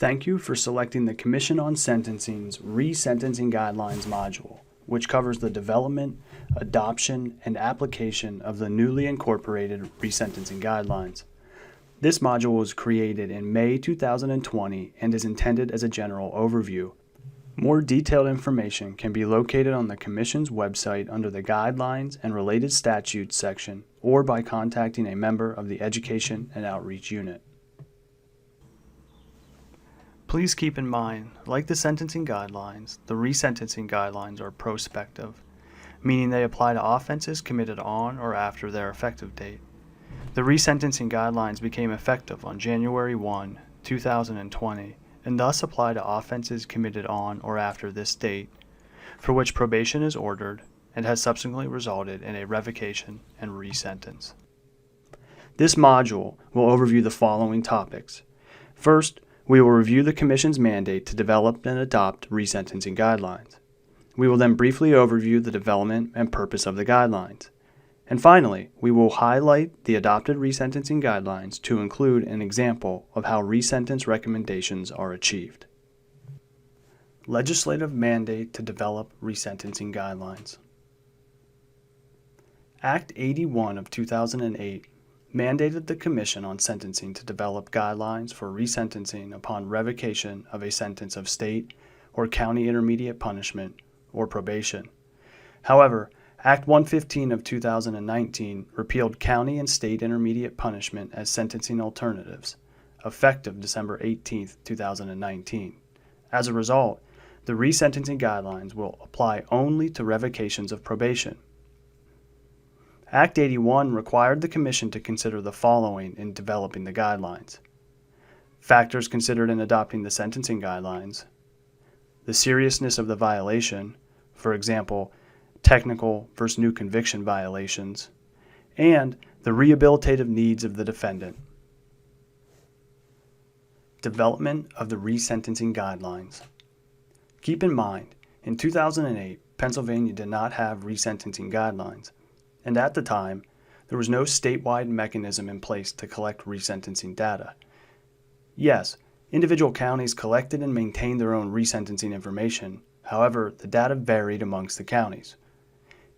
Thank you for selecting the Commission on Sentencing's Resentencing Guidelines module, which covers the development, adoption, and application of the newly incorporated Resentencing Guidelines. This module was created in May 2020 and is intended as a general overview. More detailed information can be located on the Commission's website under the Guidelines and Related Statutes section or by contacting a member of the Education and Outreach Unit. Please keep in mind, like the sentencing guidelines, the resentencing guidelines are prospective, meaning they apply to offenses committed on or after their effective date. The resentencing guidelines became effective on January 1, 2020, and thus apply to offenses committed on or after this date, for which probation is ordered and has subsequently resulted in a revocation and resentence. This module will overview the following topics. First, we will review the Commission's mandate to develop and adopt resentencing guidelines. We will then briefly overview the development and purpose of the guidelines. And finally, we will highlight the adopted resentencing guidelines to include an example of how resentence recommendations are achieved. Legislative mandate to develop resentencing guidelines. Act 81 of 2008 mandated the Commission on Sentencing to develop guidelines for resentencing upon revocation of a sentence of state or county intermediate punishment or probation. However, Act 115 of 2019 repealed county and state intermediate punishment as sentencing alternatives, effective December 18, 2019. As a result, the resentencing guidelines will apply only to revocations of probation. Act 81 required the Commission to consider the following in developing the guidelines: factors considered in adopting the sentencing guidelines, the seriousness of the violation, for example, technical versus new conviction violations, and the rehabilitative needs of the defendant. Development of the resentencing guidelines. Keep in mind, in 2008, Pennsylvania did not have resentencing guidelines, and at the time, there was no statewide mechanism in place to collect resentencing data. Yes, individual counties collected and maintained their own resentencing information. However, the data varied amongst the counties.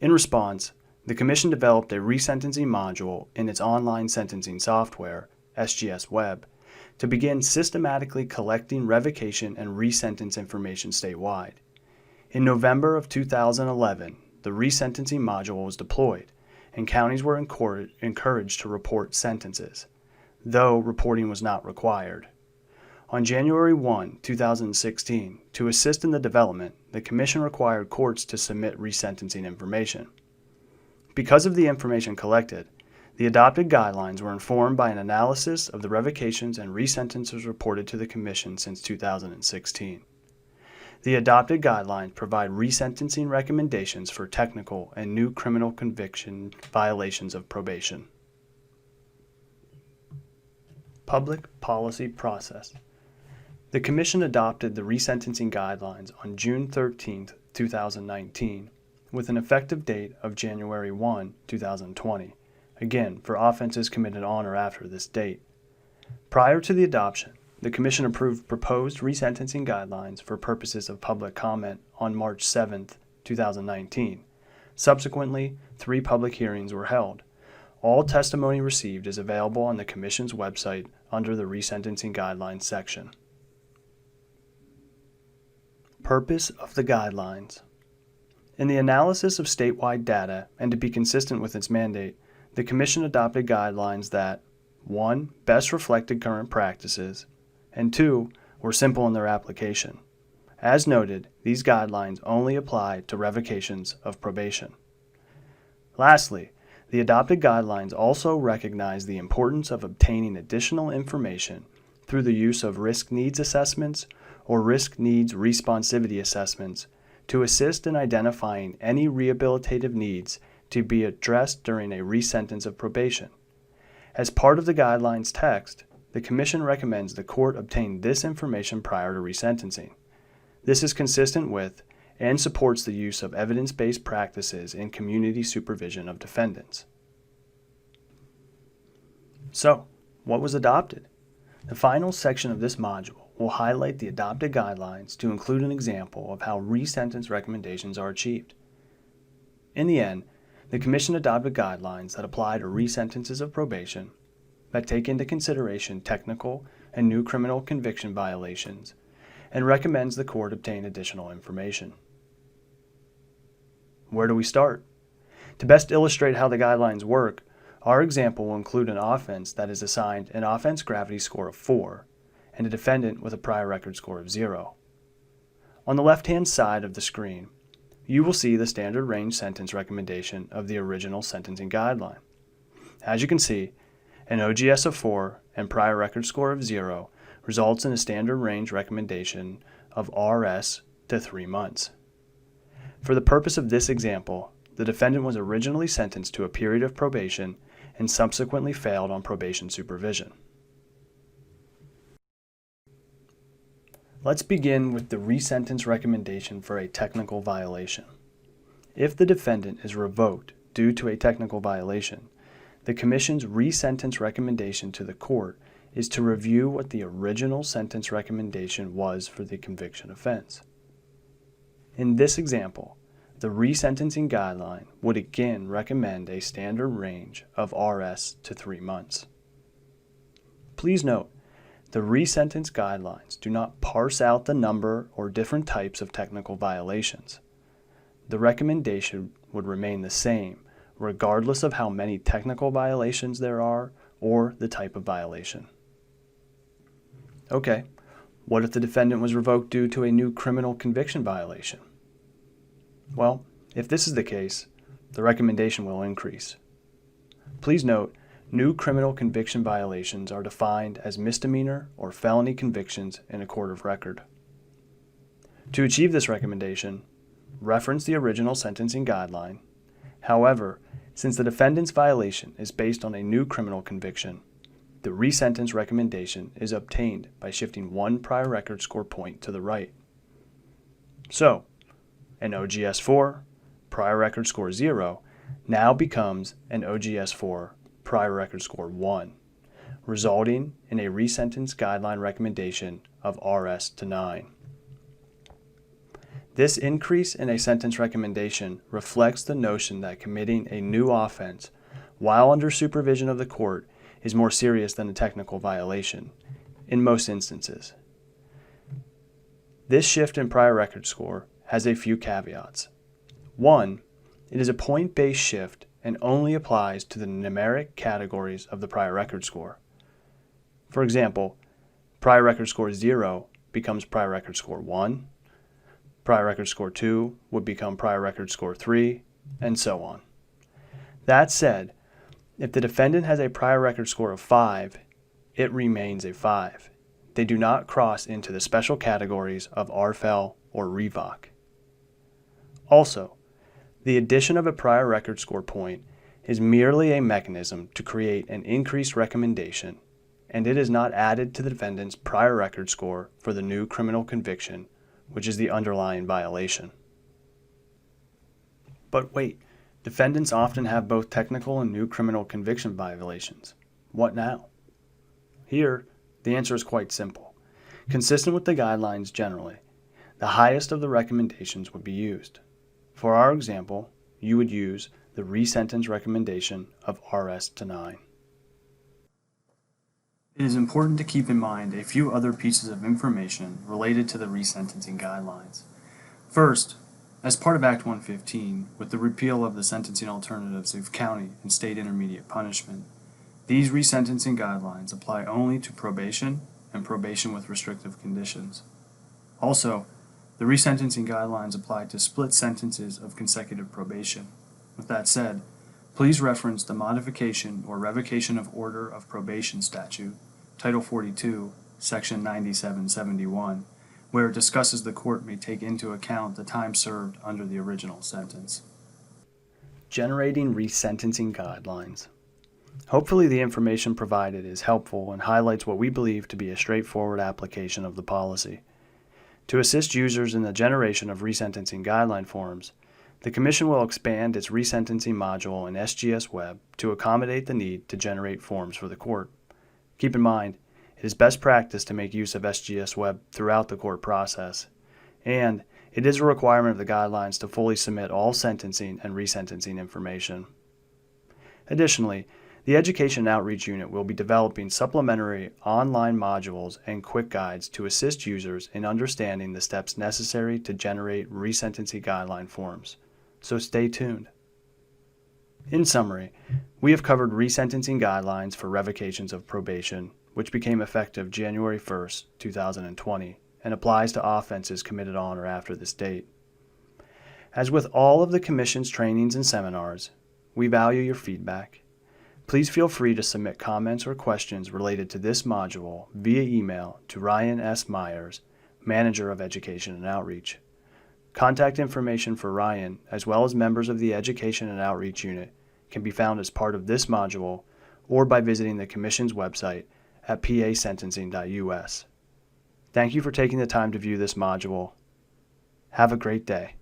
In response, the Commission developed a resentencing module in its online sentencing software, SGS Web, to begin systematically collecting revocation and resentence information statewide. In November of 2011, the resentencing module was deployed, and counties were encouraged to report sentences, though reporting was not required. On January 1, 2016, to assist in the development, the Commission required courts to submit resentencing information. Because of the information collected, the adopted guidelines were informed by an analysis of the revocations and resentences reported to the Commission since 2016. The adopted guidelines provide resentencing recommendations for technical and new criminal conviction violations of probation. Public policy process. The Commission adopted the resentencing guidelines on June 13, 2019, with an effective date of January 1, 2020, again for offenses committed on or after this date. Prior to the adoption, the Commission approved proposed resentencing guidelines for purposes of public comment on March 7, 2019. Subsequently, 3 public hearings were held. All testimony received is available on the Commission's website under the Resentencing Guidelines section. Purpose of the guidelines. In the analysis of statewide data and to be consistent with its mandate, the Commission adopted guidelines that 1. Best reflected current practices, and 2. Were simple in their application. As noted, these guidelines only apply to revocations of probation. Lastly, the adopted guidelines also recognize the importance of obtaining additional information through the use of risk needs assessments or risk needs responsivity assessments to assist in identifying any rehabilitative needs to be addressed during a resentence of probation. As part of the guidelines text, the Commission recommends the court obtain this information prior to resentencing. This is consistent with and supports the use of evidence-based practices in community supervision of defendants. So, what was adopted? The final section of this module will highlight the adopted guidelines to include an example of how resentence recommendations are achieved. In the end, the Commission adopted guidelines that apply to resentences of probation that take into consideration technical and new criminal conviction violations and recommends the court obtain additional information. Where do we start? To best illustrate how the guidelines work, our example will include an offense that is assigned an offense gravity score of 4 and a defendant with a prior record score of 0. On the left-hand side of the screen, you will see the standard range sentence recommendation of the original sentencing guideline. As you can see, an OGS of 4 and prior record score of 0 results in a standard range recommendation of RS to 3 months. For the purpose of this example, the defendant was originally sentenced to a period of probation and subsequently failed on probation supervision. Let's begin with the resentence recommendation for a technical violation. If the defendant is revoked due to a technical violation, the Commission's resentence recommendation to the court is to review what the original sentence recommendation was for the conviction offense. In this example, the resentencing guideline would again recommend a standard range of RS to 3 months. Please note, the resentence guidelines do not parse out the number or different types of technical violations. The recommendation would remain the same regardless of how many technical violations there are or the type of violation. Okay, what if the defendant was revoked due to a new criminal conviction violation? Well, if this is the case, the recommendation will increase. Please note, new criminal conviction violations are defined as misdemeanor or felony convictions in a court of record. To achieve this recommendation, reference the original sentencing guideline. However, since the defendant's violation is based on a new criminal conviction, the resentence recommendation is obtained by shifting 1 prior record score point to the right. So, an OGS 4, prior record score 0, now becomes an OGS 4, prior record score 1, resulting in a resentence guideline recommendation of RS to 9. This increase in a sentence recommendation reflects the notion that committing a new offense while under supervision of the court is more serious than a technical violation, in most instances. This shift in prior record score has a few caveats. 1, it is a point-based shift and only applies to the numeric categories of the prior record score. For example, prior record score 0 becomes prior record score 1, prior record score 2 would become prior record score 3, and so on. That said, if the defendant has a prior record score of 5, it remains a 5. They do not cross into the special categories of RFEL or REVOC. Also, the addition of a prior record score point is merely a mechanism to create an increased recommendation, and it is not added to the defendant's prior record score for the new criminal conviction, which is the underlying violation. But wait, defendants often have both technical and new criminal conviction violations. What now? Here, the answer is quite simple. Consistent with the guidelines generally, the highest of the recommendations would be used. For our example, you would use the resentence recommendation of RS to 9. It is important to keep in mind a few other pieces of information related to the resentencing guidelines. First, as part of Act 115, with the repeal of the sentencing alternatives of county and state intermediate punishment, these resentencing guidelines apply only to probation and probation with restrictive conditions. Also, the resentencing guidelines apply to split sentences of consecutive probation. With that said, please reference the Modification or Revocation of Order of Probation Statute, Title 42, Section 9771, where it discusses the court may take into account the time served under the original sentence. Generating resentencing guidelines. Hopefully the information provided is helpful and highlights what we believe to be a straightforward application of the policy. To assist users in the generation of resentencing guideline forms, the Commission will expand its resentencing module in SGS Web to accommodate the need to generate forms for the court. Keep in mind, It is best practice to make use of SGS Web throughout the court process, and it is a requirement of the guidelines to fully submit all sentencing and resentencing information. Additionally, the Education and Outreach Unit will be developing supplementary online modules and quick guides to assist users in understanding the steps necessary to generate resentencing guideline forms, so stay tuned. In summary, we have covered resentencing guidelines for revocations of probation, which became effective January 1, 2020, and applies to offenses committed on or after this date. As with all of the Commission's trainings and seminars, we value your feedback. Please feel free to submit comments or questions related to this module via email to Ryan S. Myers, Manager of Education and Outreach. Contact information for Ryan, as well as members of the Education and Outreach Unit, can be found as part of this module or by visiting the Commission's website at pasentencing.us. Thank you for taking the time to view this module. Have a great day.